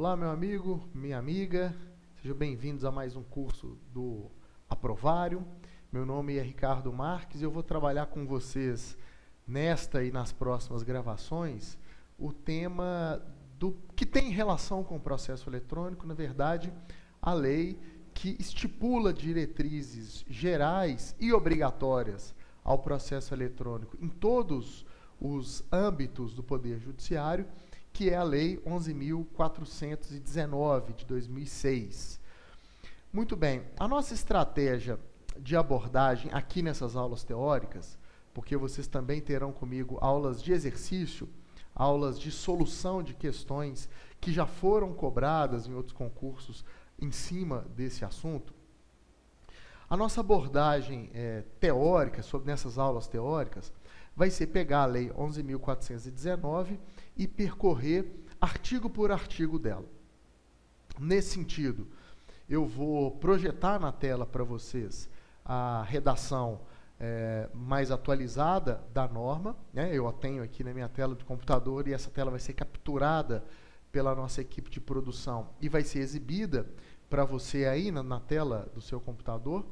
Olá, meu amigo, minha amiga, sejam bem-vindos a mais um curso do Aprovário. Meu nome é Ricardo Marques e eu vou trabalhar com vocês nesta e nas próximas gravações o tema que tem relação com o processo eletrônico, na verdade, a lei que estipula diretrizes gerais e obrigatórias ao processo eletrônico em todos os âmbitos do Poder Judiciário, que é a Lei 11.419, de 2006. Muito bem, a nossa estratégia de abordagem aqui nessas aulas teóricas, porque vocês também terão comigo aulas de exercício, aulas de solução de questões que já foram cobradas em outros concursos em cima desse assunto. A nossa abordagem teórica, nessas aulas teóricas, vai ser pegar a Lei 11.419 e percorrer artigo por artigo dela. Nesse sentido, eu vou projetar na tela para vocês a redação mais atualizada da norma, né? Eu a tenho aqui na minha tela de computador e essa tela vai ser capturada pela nossa equipe de produção e vai ser exibida para você aí na tela do seu computador.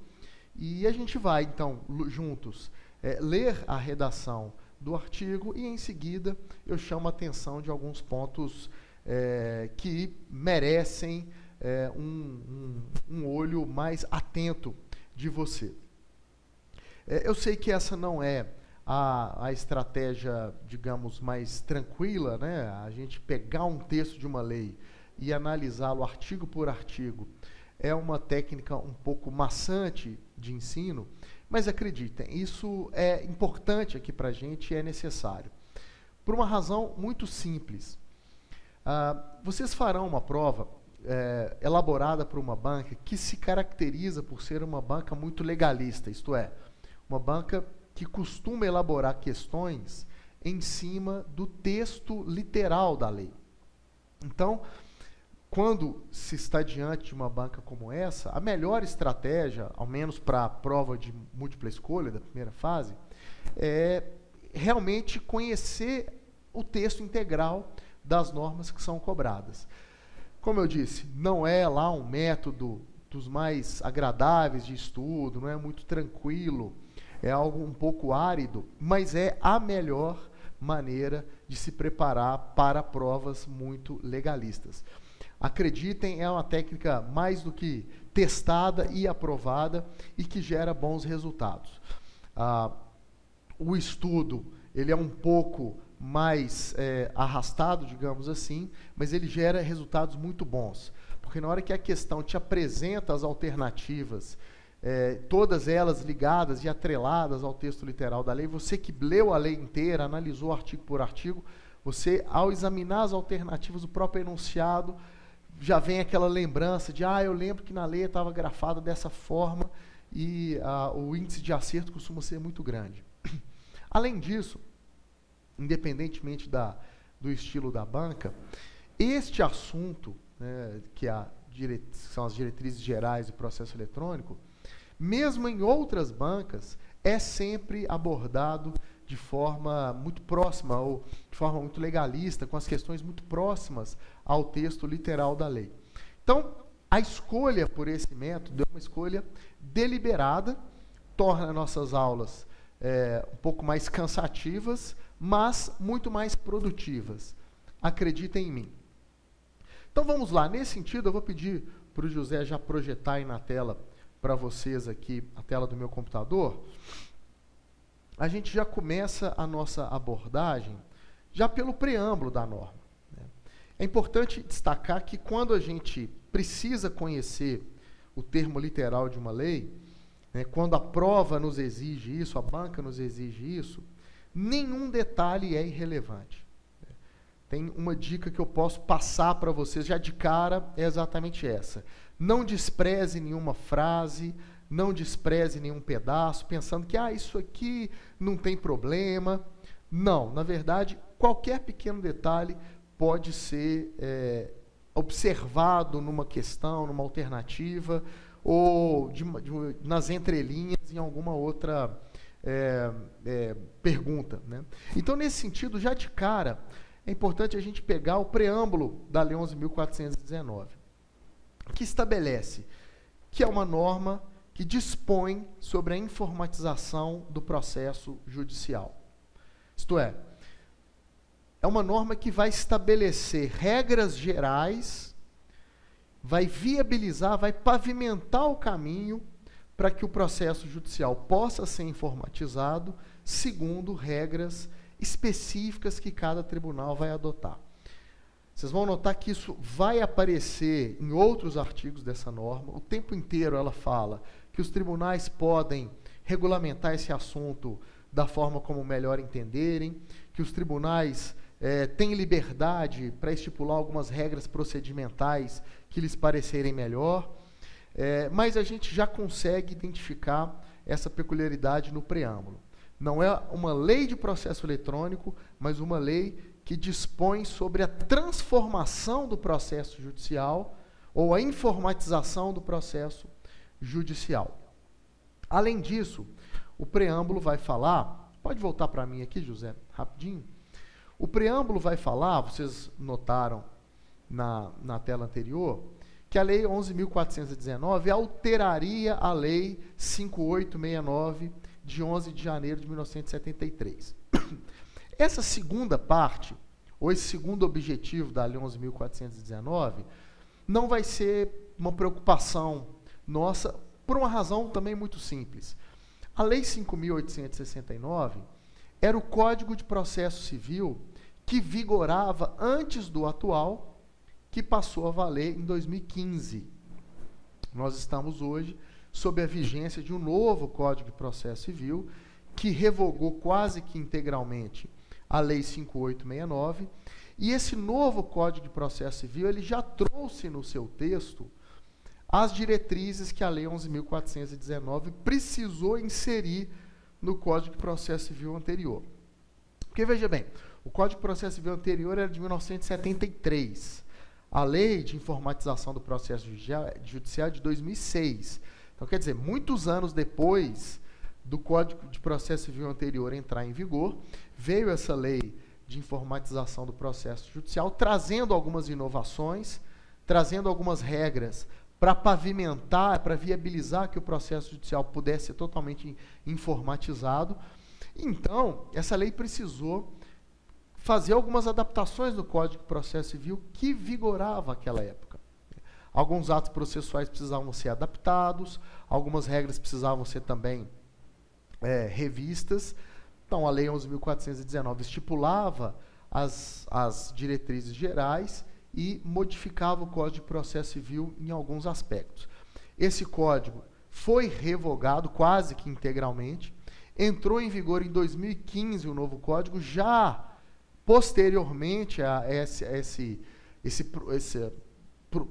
E a gente vai, então, juntos, ler a redação do artigo e, em seguida, eu chamo a atenção de alguns pontos que merecem um olho mais atento de você. Eu sei que essa não é a estratégia, digamos, mais tranquila, né? A gente pegar um texto de uma lei e analisá-lo artigo por artigo é uma técnica um pouco maçante de ensino, mas acreditem, isso é importante aqui para a gente e é necessário. Por uma razão muito simples. Vocês farão uma prova elaborada por uma banca que se caracteriza por ser uma banca muito legalista, isto é, uma banca que costuma elaborar questões em cima do texto literal da lei. Então, quando se está diante de uma banca como essa, a melhor estratégia, ao menos para a prova de múltipla escolha da primeira fase, é realmente conhecer o texto integral das normas que são cobradas. Como eu disse, não é lá um método dos mais agradáveis de estudo, não é muito tranquilo, é algo um pouco árido, mas é a melhor maneira de se preparar para provas muito legalistas. Acreditem, é uma técnica mais do que testada e aprovada e que gera bons resultados. O estudo ele é um pouco mais arrastado, digamos assim, mas ele gera resultados muito bons. Porque na hora que a questão te apresenta as alternativas, todas elas ligadas e atreladas ao texto literal da lei, você que leu a lei inteira, analisou artigo por artigo, você, ao examinar as alternativas do próprio enunciado, já vem aquela lembrança de, eu lembro que na lei estava grafada dessa forma e o índice de acerto costuma ser muito grande. Além disso, independentemente do estilo da banca, este assunto, né, que são as diretrizes gerais do processo eletrônico, mesmo em outras bancas, é sempre abordado de forma muito próxima ou de forma muito legalista, com as questões muito próximas ao texto literal da lei. Então, a escolha por esse método é uma escolha deliberada, torna nossas aulas um pouco mais cansativas, mas muito mais produtivas. Acreditem em mim. Então, vamos lá. Nesse sentido, eu vou pedir para o José já projetar aí na tela para vocês aqui, a tela do meu computador. A gente já começa a nossa abordagem já pelo preâmbulo da norma, né? É importante destacar que quando a gente precisa conhecer o termo literal de uma lei, né, quando a prova nos exige isso, a banca nos exige isso, nenhum detalhe é irrelevante. Tem uma dica que eu posso passar para vocês já de cara, é exatamente essa. Não despreze nenhuma frase, não despreze nenhum pedaço, pensando que isso aqui não tem problema. Não, na verdade, qualquer pequeno detalhe pode ser observado numa questão, numa alternativa, ou nas entrelinhas em alguma outra pergunta, né? Então, nesse sentido, já de cara, é importante a gente pegar o preâmbulo da Lei 11.419, que estabelece que é uma norma que dispõe sobre a informatização do processo judicial. Isto é uma norma que vai estabelecer regras gerais, vai viabilizar, vai pavimentar o caminho para que o processo judicial possa ser informatizado segundo regras específicas que cada tribunal vai adotar. Vocês vão notar que isso vai aparecer em outros artigos dessa norma. O tempo inteiro ela fala que os tribunais podem regulamentar esse assunto da forma como melhor entenderem, que os tribunais têm liberdade para estipular algumas regras procedimentais que lhes parecerem melhor, mas a gente já consegue identificar essa peculiaridade no preâmbulo. Não é uma lei de processo eletrônico, mas uma lei que dispõe sobre a transformação do processo judicial ou a informatização do processo judicial. Além disso, o preâmbulo vai falar, pode voltar para mim aqui, José, rapidinho. O preâmbulo vai falar, vocês notaram na tela anterior, que a Lei 11.419 alteraria a Lei 5.869, de 11 de janeiro de 1973. Essa segunda parte, ou esse segundo objetivo da Lei 11.419, não vai ser uma preocupação nossa, por uma razão também muito simples. A Lei 5.869 era o Código de Processo Civil que vigorava antes do atual, que passou a valer em 2015. Nós estamos hoje sob a vigência de um novo Código de Processo Civil, que revogou quase que integralmente a Lei 5.869, e esse novo Código de Processo Civil ele já trouxe no seu texto as diretrizes que a Lei 11.419 precisou inserir no Código de Processo Civil anterior. Porque, veja bem, o Código de Processo Civil anterior era de 1973, a Lei de Informatização do Processo Judicial de 2006. Então, quer dizer, muitos anos depois do Código de Processo Civil anterior entrar em vigor, veio essa Lei de Informatização do Processo Judicial, trazendo algumas inovações, trazendo algumas regras para pavimentar, para viabilizar que o processo judicial pudesse ser totalmente informatizado. Então, essa lei precisou fazer algumas adaptações no Código de Processo Civil que vigorava naquela época. Alguns atos processuais precisavam ser adaptados, algumas regras precisavam ser também revistas. Então, a Lei 11.419 estipulava as diretrizes gerais e modificava o Código de Processo Civil em alguns aspectos. Esse código foi revogado quase que integralmente, entrou em vigor em 2015 o novo código, já posteriormente a esse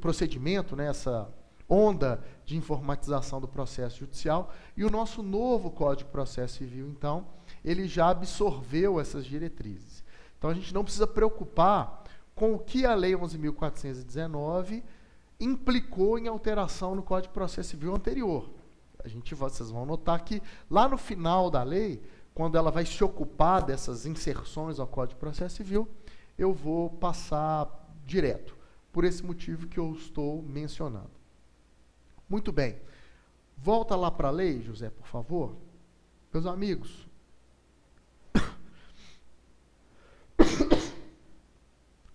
procedimento, né, essa onda de informatização do processo judicial, e o nosso novo Código de Processo Civil, então, ele já absorveu essas diretrizes. Então, a gente não precisa preocupar com o que a Lei 11.419 implicou em alteração no Código de Processo Civil anterior. Vocês vão notar que, lá no final da lei, quando ela vai se ocupar dessas inserções ao Código de Processo Civil, eu vou passar direto, por esse motivo que eu estou mencionando. Muito bem. Volta lá para a lei, José, por favor. Meus amigos.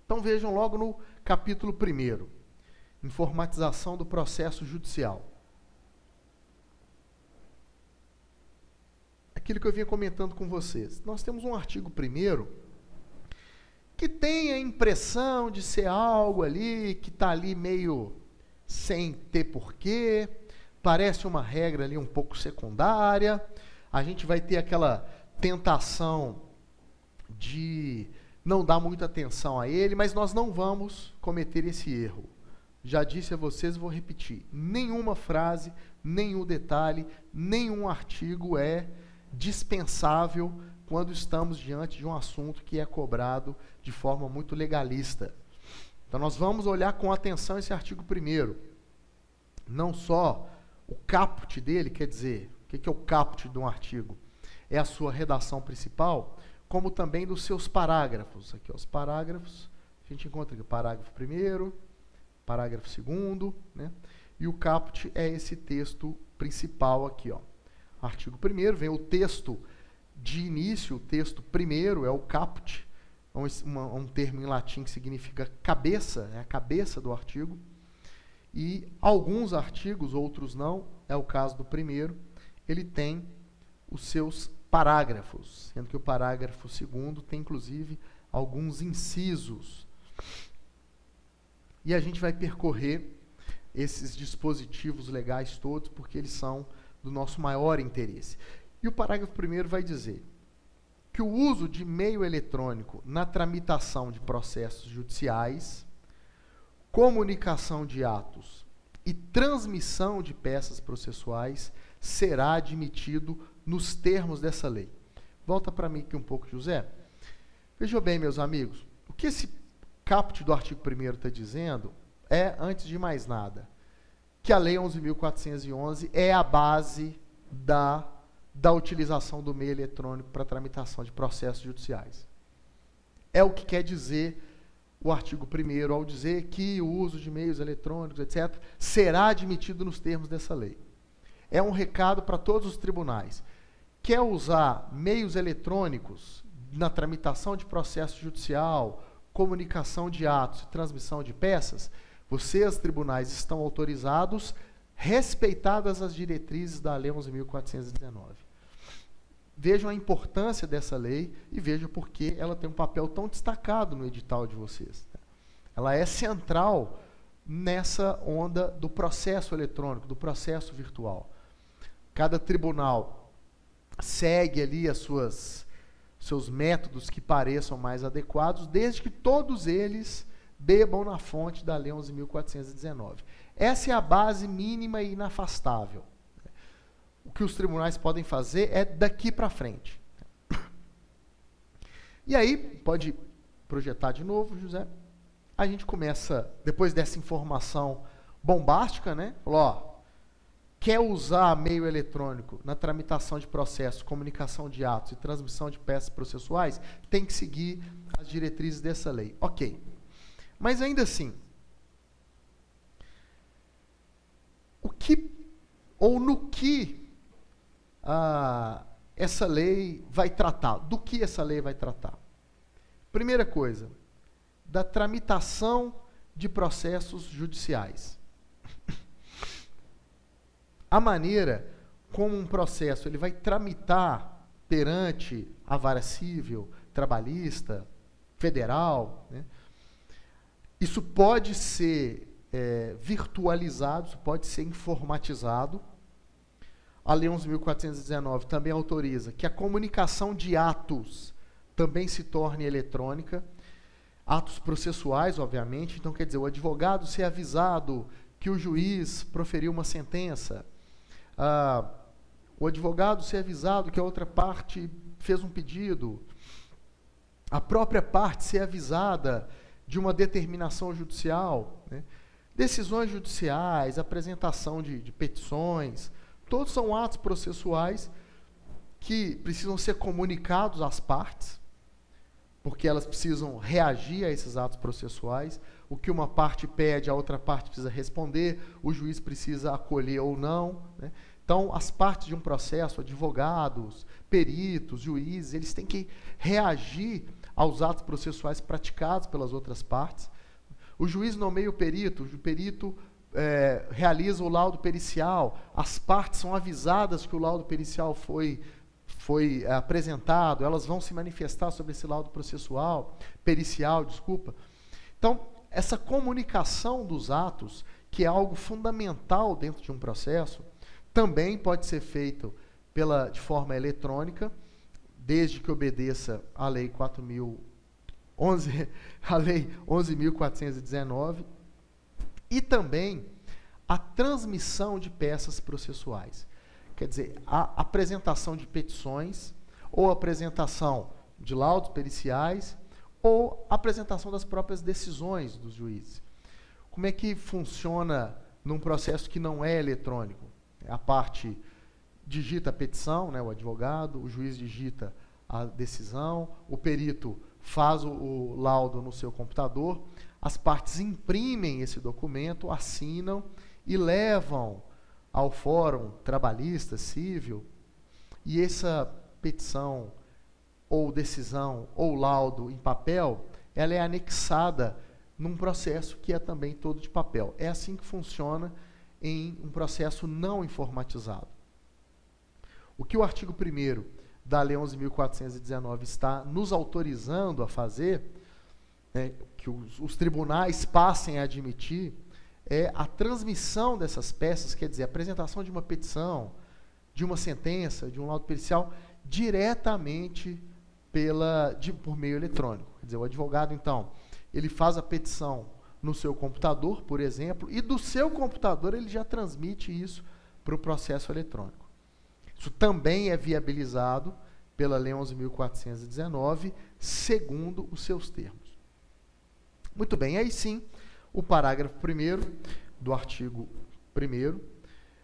Então vejam logo no capítulo 1º, informatização do processo judicial. Aquilo que eu vinha comentando com vocês. Nós temos um artigo 1º que tem a impressão de ser algo ali, que está ali meio sem ter porquê, parece uma regra ali um pouco secundária, a gente vai ter aquela tentação de não dar muita atenção a ele, mas nós não vamos cometer esse erro. Já disse a vocês, vou repetir, nenhuma frase, nenhum detalhe, nenhum artigo é dispensável quando estamos diante de um assunto que é cobrado de forma muito legalista. Então, nós vamos olhar com atenção esse artigo 1º. Não só o caput dele, quer dizer, o que é o caput de um artigo? É a sua redação principal. como também dos seus parágrafos. Aqui, ó, os parágrafos, a gente encontra aqui o parágrafo 1º, parágrafo 2º, né? E o caput é esse texto principal aqui, ó. Artigo 1º, vem o texto de início, o texto primeiro é o caput, um termo em latim que significa cabeça, é a cabeça do artigo. E alguns artigos, outros não, é o caso do primeiro, ele tem os seus parágrafos, sendo que o parágrafo 2º tem, inclusive, alguns incisos. E a gente vai percorrer esses dispositivos legais todos, porque eles são do nosso maior interesse. E o parágrafo 1º vai dizer que o uso de meio eletrônico na tramitação de processos judiciais, comunicação de atos e transmissão de peças processuais será admitido nos termos dessa lei. Volta para mim aqui um pouco, José. Vejam bem, meus amigos, o que esse caput do artigo 1º está dizendo é, antes de mais nada, que a Lei 11.411 é a base da utilização do meio eletrônico para tramitação de processos judiciais. É o que quer dizer o artigo 1º ao dizer que o uso de meios eletrônicos, etc., será admitido nos termos dessa lei. É um recado para todos os tribunais. Quer usar meios eletrônicos na tramitação de processo judicial, comunicação de atos e transmissão de peças? Vocês, tribunais, estão autorizados, respeitadas as diretrizes da Lei 11.419. Vejam a importância dessa lei e vejam por que ela tem um papel tão destacado no edital de vocês. Ela é central nessa onda do processo eletrônico, do processo virtual. Cada tribunal segue ali seus métodos que pareçam mais adequados, desde que todos eles bebam na fonte da Lei 11.419. Essa é a base mínima e inafastável. O que os tribunais podem fazer é daqui para frente. E aí, pode projetar de novo, José. A gente começa, depois dessa informação bombástica, né? Falou, ó, quer usar meio eletrônico na tramitação de processos, comunicação de atos e transmissão de peças processuais, tem que seguir as diretrizes dessa lei. Ok. Mas ainda assim, no que essa lei vai tratar? Do que essa lei vai tratar? Primeira coisa, da tramitação de processos judiciais. A maneira como um processo ele vai tramitar perante a vara civil, trabalhista, federal, né? Isso pode ser virtualizado, isso pode ser informatizado. A Lei 11.419 também autoriza que a comunicação de atos também se torne eletrônica. Atos processuais, obviamente. Então, quer dizer, o advogado ser avisado que o juiz proferiu uma sentença. O advogado ser avisado que a outra parte fez um pedido. A própria parte ser avisada de uma determinação judicial, né? Decisões judiciais, apresentação de petições, todos são atos processuais que precisam ser comunicados às partes, porque elas precisam reagir a esses atos processuais. O que uma parte pede, a outra parte precisa responder, o juiz precisa acolher ou não, né? Então, as partes de um processo, advogados, peritos, juízes, eles têm que reagir aos atos processuais praticados pelas outras partes. O juiz nomeia o perito realiza o laudo pericial, as partes são avisadas que o laudo pericial foi apresentado, elas vão se manifestar sobre esse laudo pericial. Então, essa comunicação dos atos, que é algo fundamental dentro de um processo, também pode ser feito de forma eletrônica, desde que obedeça à Lei 11.419, e também a transmissão de peças processuais. Quer dizer, a apresentação de petições, ou apresentação de laudos periciais, ou apresentação das próprias decisões dos juízes. Como é que funciona num processo que não é eletrônico? A parte digita a petição, né, o advogado, o juiz digita a decisão, o perito faz o laudo no seu computador, as partes imprimem esse documento, assinam e levam ao fórum trabalhista, civil, e essa petição ou decisão ou laudo em papel, ela é anexada num processo que é também todo de papel. É assim que funciona em um processo não informatizado. O que o artigo 1º da Lei 11.419 está nos autorizando a fazer, né, que os tribunais passem a admitir, é a transmissão dessas peças, quer dizer, a apresentação de uma petição, de uma sentença, de um laudo pericial, diretamente por meio eletrônico. Quer dizer, o advogado, então, ele faz a petição no seu computador, por exemplo, e do seu computador ele já transmite isso para o processo eletrônico. Isso também é viabilizado pela Lei 11.419, segundo os seus termos. Muito bem, aí sim, o parágrafo 1º do artigo 1º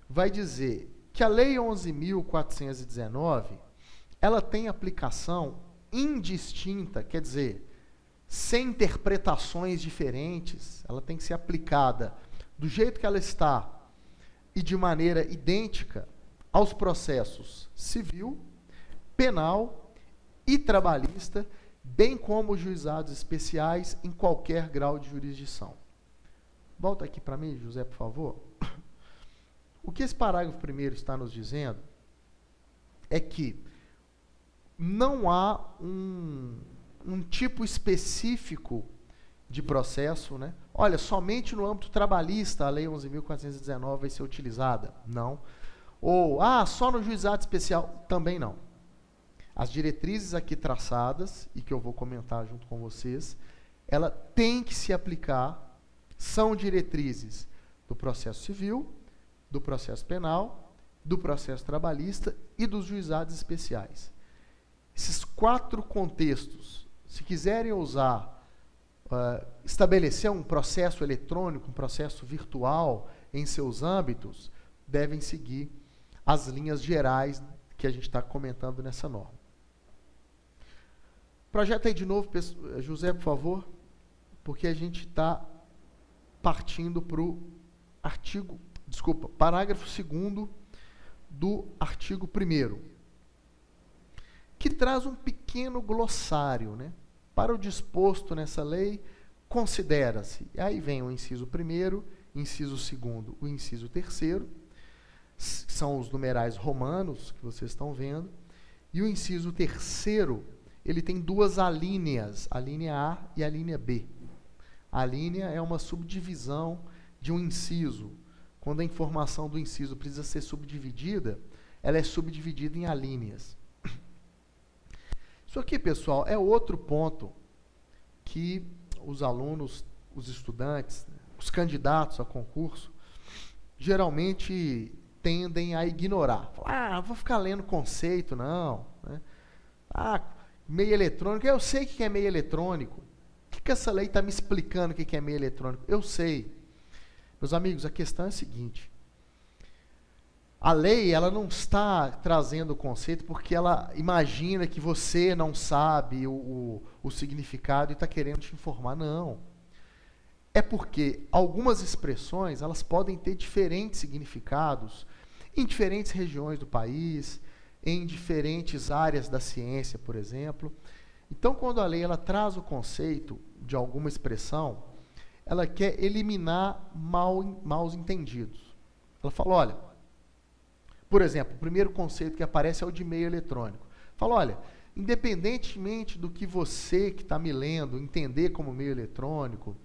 vai dizer que a Lei 11.419, ela tem aplicação indistinta, quer dizer, sem interpretações diferentes, ela tem que ser aplicada do jeito que ela está e de maneira idêntica aos processos civil, penal e trabalhista, bem como os juizados especiais em qualquer grau de jurisdição. Volta aqui para mim, José, por favor. O que esse parágrafo 1º está nos dizendo é que não há um tipo específico de processo, né? Olha, somente no âmbito trabalhista a Lei 11.419 vai ser utilizada. Não. Ou, só no juizado especial. Também não. As diretrizes aqui traçadas, e que eu vou comentar junto com vocês, ela tem que se aplicar, são diretrizes do processo civil, do processo penal, do processo trabalhista e dos juizados especiais. Esses 4 contextos, se quiserem usar, estabelecer um processo eletrônico, um processo virtual em seus âmbitos, devem seguir as linhas gerais que a gente está comentando nessa norma. Projeta aí de novo, José, por favor, porque a gente está partindo para o parágrafo 2º do artigo 1º, que traz um pequeno glossário, né? Para o disposto nessa lei, considera-se, aí vem o inciso 1º, inciso 2º, o inciso 3º, que são os numerais romanos que vocês estão vendo, e o inciso 3º, ele tem 2 alíneas, a linha A e a linha B. A linha é uma subdivisão de um inciso. Quando a informação do inciso precisa ser subdividida, ela é subdividida em alíneas. Isso aqui, pessoal, é outro ponto que os alunos, os estudantes, os candidatos a concurso, geralmente tendem a ignorar. Falar, vou ficar lendo conceito, não. Né? Meio eletrônico, eu sei o que é meio eletrônico. O que essa lei está me explicando o que é meio eletrônico? Eu sei. Meus amigos, a questão é a seguinte. A lei, ela não está trazendo o conceito porque ela imagina que você não sabe o significado e está querendo te informar. Não. É porque algumas expressões, elas podem ter diferentes significados em diferentes regiões do país, em diferentes áreas da ciência, por exemplo. Então, quando a lei ela traz o conceito de alguma expressão, ela quer eliminar maus entendidos. Ela fala, olha, por exemplo, o primeiro conceito que aparece é o de meio eletrônico. Fala, olha, independentemente do que você que está me lendo entender como meio eletrônico,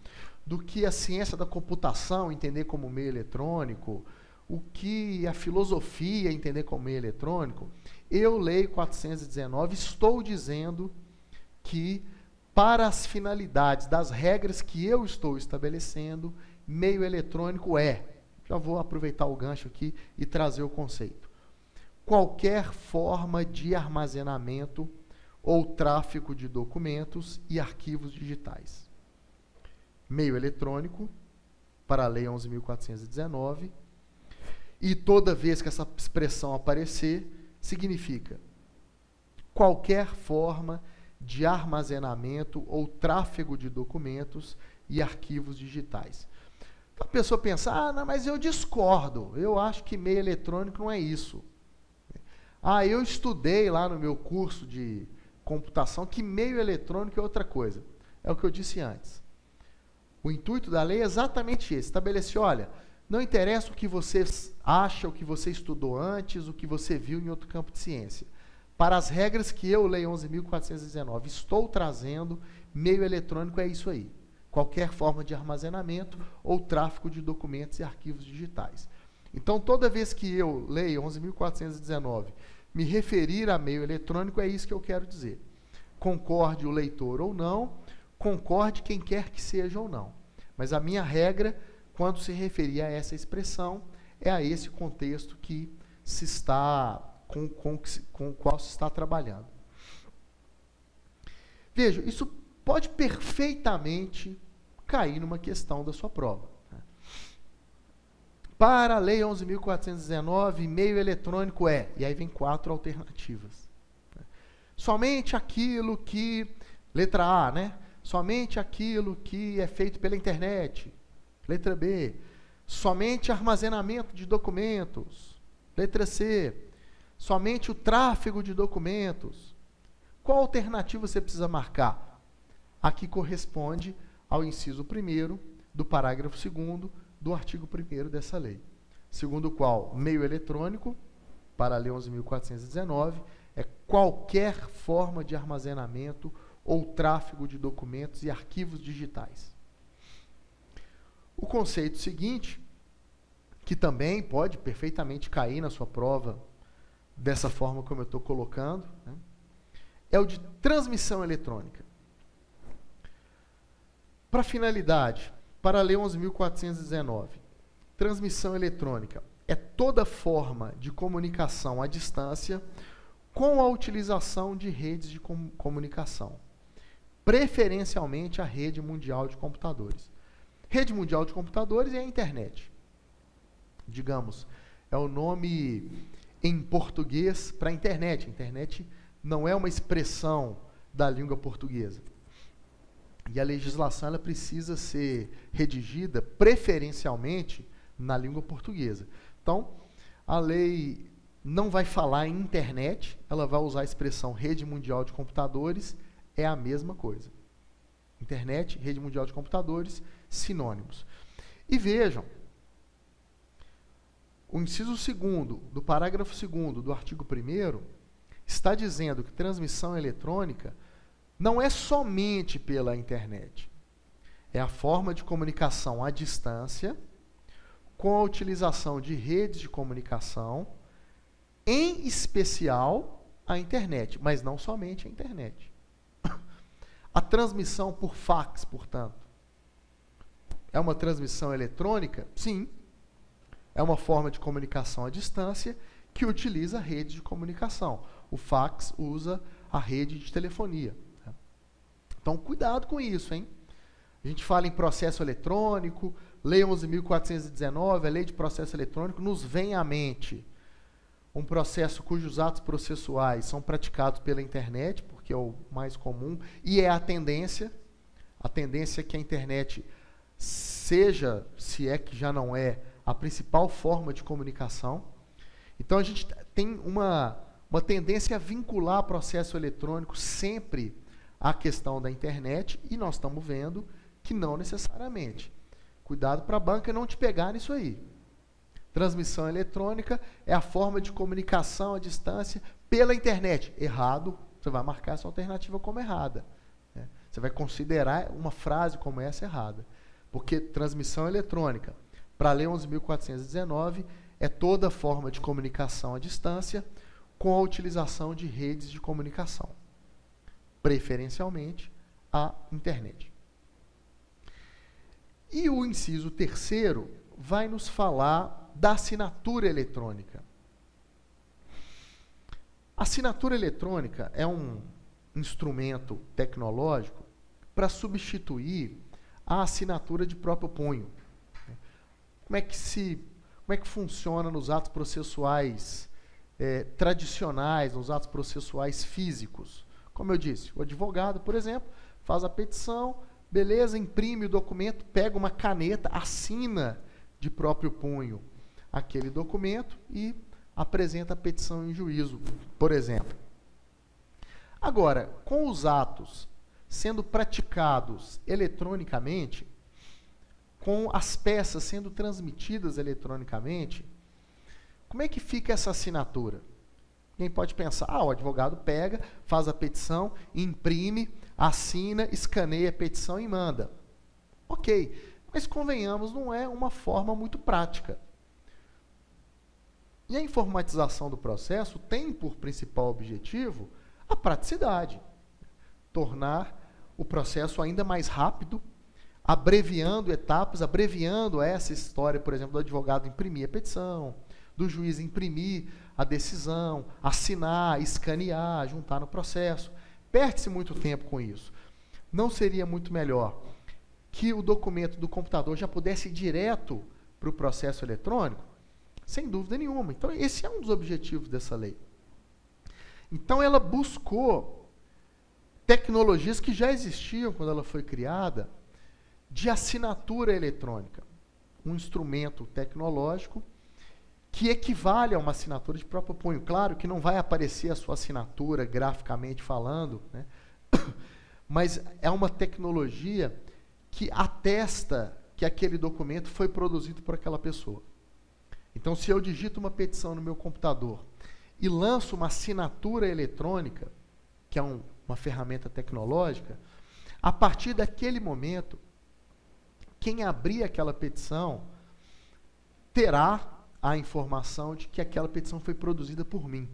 do que a ciência da computação entender como meio eletrônico, o que a filosofia entender como meio eletrônico, eu, Lei 419, estou dizendo que, para as finalidades das regras que eu estou estabelecendo, meio eletrônico já vou aproveitar o gancho aqui e trazer o conceito. Qualquer forma de armazenamento ou tráfego de documentos e arquivos digitais. Meio eletrônico, para a Lei 11.419, e toda vez que essa expressão aparecer, significa qualquer forma de armazenamento ou tráfego de documentos e arquivos digitais. Então a pessoa pensa, ah, não, mas eu discordo, eu acho que e-mail eletrônico não é isso. Ah, eu estudei lá no meu curso de computação que e-mail eletrônico é outra coisa. É o que eu disse antes. O intuito da lei é exatamente esse, estabelecer, olha, não interessa o que você acha, o que você estudou antes, o que você viu em outro campo de ciência. Para as regras que eu, Lei 11.419, estou trazendo, meio eletrônico é isso aí. Qualquer forma de armazenamento ou tráfego de documentos e arquivos digitais. Então, toda vez que eu, Lei 11.419, me referir a meio eletrônico, é isso que eu quero dizer. Concorde o leitor ou não, concorde quem quer que seja ou não. Mas a minha regra, quando se referir a essa expressão, é a esse contexto que se está, com o qual se está trabalhando. Veja, isso pode perfeitamente cair numa questão da sua prova. Para a Lei 11.419, e-mail eletrônico é, e aí vem 4 alternativas. Somente aquilo que, letra A, né? Somente aquilo que é feito pela internet. Letra B, somente armazenamento de documentos. Letra C, somente o tráfego de documentos. Qual alternativa você precisa marcar? Aqui corresponde ao inciso 1º do parágrafo 2º do artigo 1º dessa lei, segundo o qual meio eletrônico, para a Lei 11.419, é qualquer forma de armazenamento ou tráfego de documentos e arquivos digitais. O conceito seguinte, que também pode perfeitamente cair na sua prova dessa forma como eu estou colocando, né, é o de transmissão eletrônica. Para finalidade, para a Lei 11.419, transmissão eletrônica é toda forma de comunicação à distância com a utilização de redes de comunicação, preferencialmente a rede mundial de computadores. Rede mundial de computadores é a internet. Digamos, é o nome em português para a internet. A internet não é uma expressão da língua portuguesa. E a legislação ela precisa ser redigida preferencialmente na língua portuguesa. Então, a lei não vai falar em internet, ela vai usar a expressão rede mundial de computadores, é a mesma coisa. Internet, rede mundial de computadores, sinônimos. E vejam, o inciso 2º do parágrafo 2º do artigo 1º está dizendo que transmissão eletrônica não é somente pela internet. É a forma de comunicação à distância, com a utilização de redes de comunicação, em especial a internet, mas não somente a internet. A transmissão por fax, portanto, é uma transmissão eletrônica? Sim. É uma forma de comunicação à distância que utiliza a rede de comunicação. O fax usa a rede de telefonia. Então, cuidado com isso, hein? A gente fala em processo eletrônico, Lei 11.419, a Lei de Processo Eletrônico, nos vem à mente um processo cujos atos processuais são praticados pela internet, porque é o mais comum, e é a tendência que a internet seja, se é que já não é, a principal forma de comunicação. Então, a gente tem uma tendência a vincular processo eletrônico sempre à questão da internet, e nós estamos vendo que não necessariamente. Cuidado para a banca não te pegar nisso aí. Transmissão eletrônica é a forma de comunicação à distância pela internet. Errado, você vai marcar essa alternativa como errada. Né? Você vai considerar uma frase como essa errada. Porque transmissão eletrônica, para a Lei 11.419, é toda forma de comunicação à distância com a utilização de redes de comunicação, preferencialmente a internet. E o inciso 3º vai nos falar da assinatura eletrônica. A assinatura eletrônica é um instrumento tecnológico para substituir a assinatura de próprio punho. Como é que funciona nos atos processuais tradicionais, nos atos processuais físicos. Como eu disse, o advogado, por exemplo, faz a petição, beleza, imprime o documento, pega uma caneta, assina de próprio punho aquele documento e apresenta a petição em juízo, por exemplo. Agora, com os atos sendo praticados eletronicamente, com as peças sendo transmitidas eletronicamente, como é que fica essa assinatura? Alguém pode pensar, o advogado pega, faz a petição, imprime, assina, escaneia a petição e manda. Ok, mas convenhamos, não é uma forma muito prática. E a informatização do processo tem por principal objetivo a praticidade. Tornar o processo ainda mais rápido, abreviando etapas, abreviando essa história, por exemplo, do advogado imprimir a petição, do juiz imprimir a decisão, assinar, escanear, juntar no processo. Perde-se muito tempo com isso. Não seria muito melhor que o documento do computador já pudesse ir direto para o processo eletrônico? Sem dúvida nenhuma. Então, esse é um dos objetivos dessa lei. Então, ela buscou tecnologias que já existiam quando ela foi criada, de assinatura eletrônica. Um instrumento tecnológico que equivale a uma assinatura de próprio punho. Claro que não vai aparecer a sua assinatura graficamente falando, né? Mas é uma tecnologia que atesta que aquele documento foi produzido por aquela pessoa. Então, se eu digito uma petição no meu computador e lanço uma assinatura eletrônica, que é uma ferramenta tecnológica, a partir daquele momento, quem abrir aquela petição terá a informação de que aquela petição foi produzida por mim,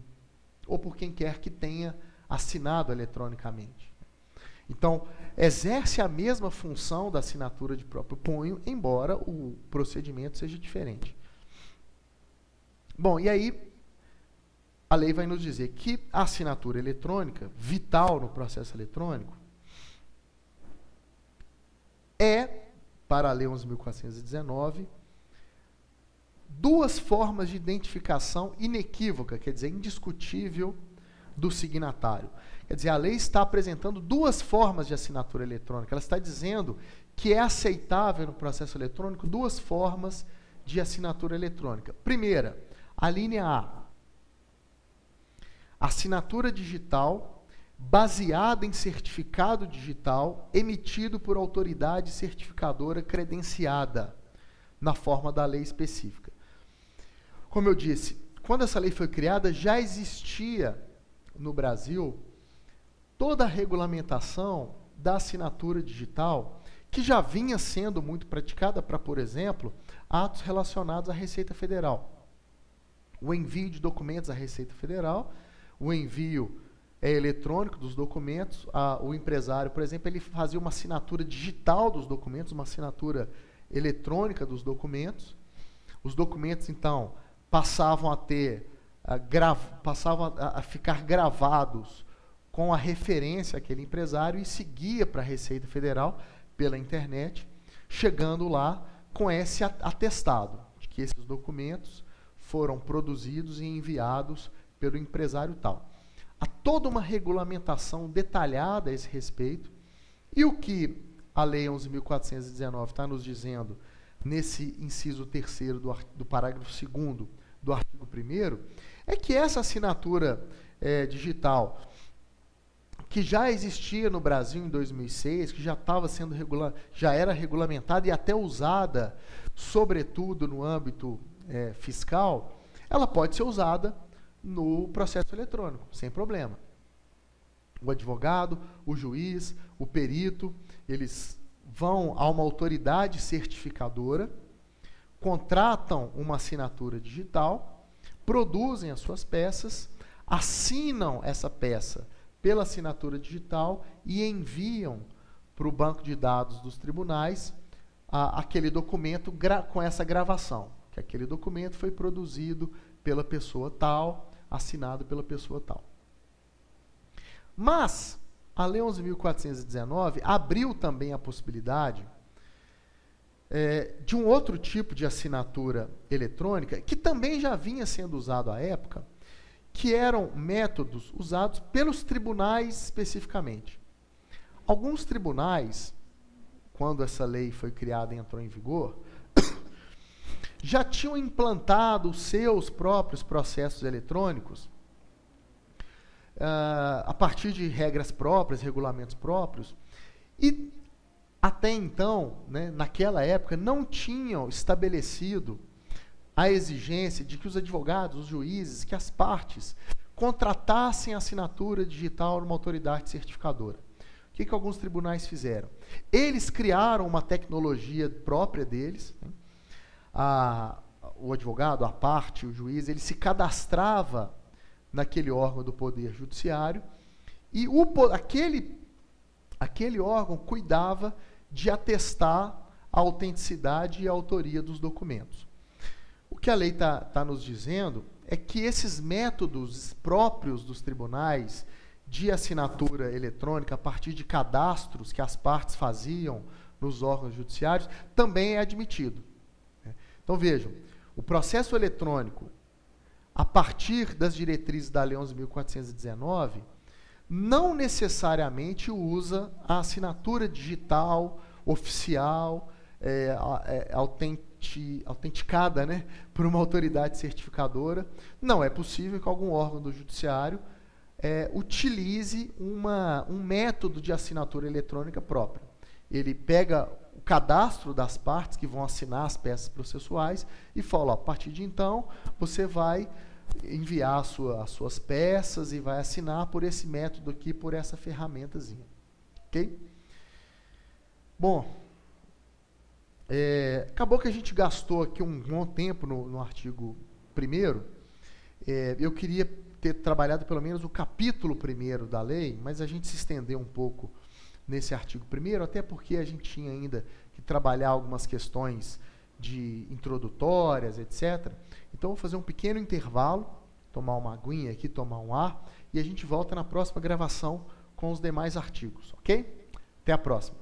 ou por quem quer que tenha assinado eletronicamente. Então, exerce a mesma função da assinatura de próprio punho, embora o procedimento seja diferente. Bom, e aí a lei vai nos dizer que a assinatura eletrônica, vital no processo eletrônico, é, para a Lei 11.419, duas formas de identificação inequívoca, quer dizer, indiscutível, do signatário. Quer dizer, a lei está apresentando duas formas de assinatura eletrônica. Ela está dizendo que é aceitável no processo eletrônico duas formas de assinatura eletrônica. Primeira, a linha A. Assinatura digital baseada em certificado digital emitido por autoridade certificadora credenciada, na forma da lei específica. Como eu disse, quando essa lei foi criada, já existia no Brasil toda a regulamentação da assinatura digital, que já vinha sendo muito praticada para, por exemplo, atos relacionados à Receita Federal. O envio de documentos à Receita Federal, o envio eletrônico dos documentos, o empresário, por exemplo, ele fazia uma assinatura digital dos documentos, uma assinatura eletrônica dos documentos. Os documentos, então, passavam a ficar gravados com a referência àquele empresário e seguia para a Receita Federal pela internet, chegando lá com esse atestado de que esses documentos foram produzidos e enviados pelo empresário tal. Há toda uma regulamentação detalhada a esse respeito, e o que a Lei 11.419 está nos dizendo nesse inciso 3º do parágrafo 2º do artigo 1º, é que essa assinatura digital, que já existia no Brasil em 2006, que já era regulamentada e até usada, sobretudo no âmbito fiscal, ela pode ser usada no processo eletrônico, sem problema. O advogado, o juiz, o perito, eles vão a uma autoridade certificadora, contratam uma assinatura digital, produzem as suas peças, assinam essa peça pela assinatura digital e enviam para o banco de dados dos tribunais aquele documento com essa gravação, que aquele documento foi produzido pela pessoa tal, assinado pela pessoa tal. Mas a Lei 11.419 abriu também a possibilidade de um outro tipo de assinatura eletrônica, que também já vinha sendo usado à época, que eram métodos usados pelos tribunais especificamente. Alguns tribunais, quando essa lei foi criada e entrou em vigor, já tinham implantado os seus próprios processos eletrônicos a partir de regras próprias, regulamentos próprios, e até então, né, naquela época, não tinham estabelecido a exigência de que os advogados, os juízes, que as partes contratassem a assinatura digital numa autoridade certificadora. O que alguns tribunais fizeram? Eles criaram uma tecnologia própria deles, né? O advogado, a parte, o juiz, ele se cadastrava naquele órgão do Poder Judiciário e aquele órgão cuidava de atestar a autenticidade e a autoria dos documentos. O que a lei está nos dizendo é que esses métodos próprios dos tribunais de assinatura eletrônica, a partir de cadastros que as partes faziam nos órgãos judiciários, também é admitido. Então vejam, o processo eletrônico, a partir das diretrizes da Lei 11.419, não necessariamente usa a assinatura digital, oficial, autenticada, né, por uma autoridade certificadora. Não é possível que algum órgão do judiciário utilize um método de assinatura eletrônica próprio. Ele pega o cadastro das partes que vão assinar as peças processuais e fala, ó, a partir de então, você vai enviar as suas peças e vai assinar por esse método aqui, por essa ferramentazinha. Ok? Bom, acabou que a gente gastou aqui um bom tempo no artigo 1º. Eu queria ter trabalhado pelo menos o capítulo 1º da lei, mas a gente se estendeu um pouco nesse artigo 1º, até porque a gente tinha ainda que trabalhar algumas questões de introdutórias, etc. Então, vou fazer um pequeno intervalo, tomar uma aguinha aqui, tomar um ar, e a gente volta na próxima gravação com os demais artigos, ok? Até a próxima.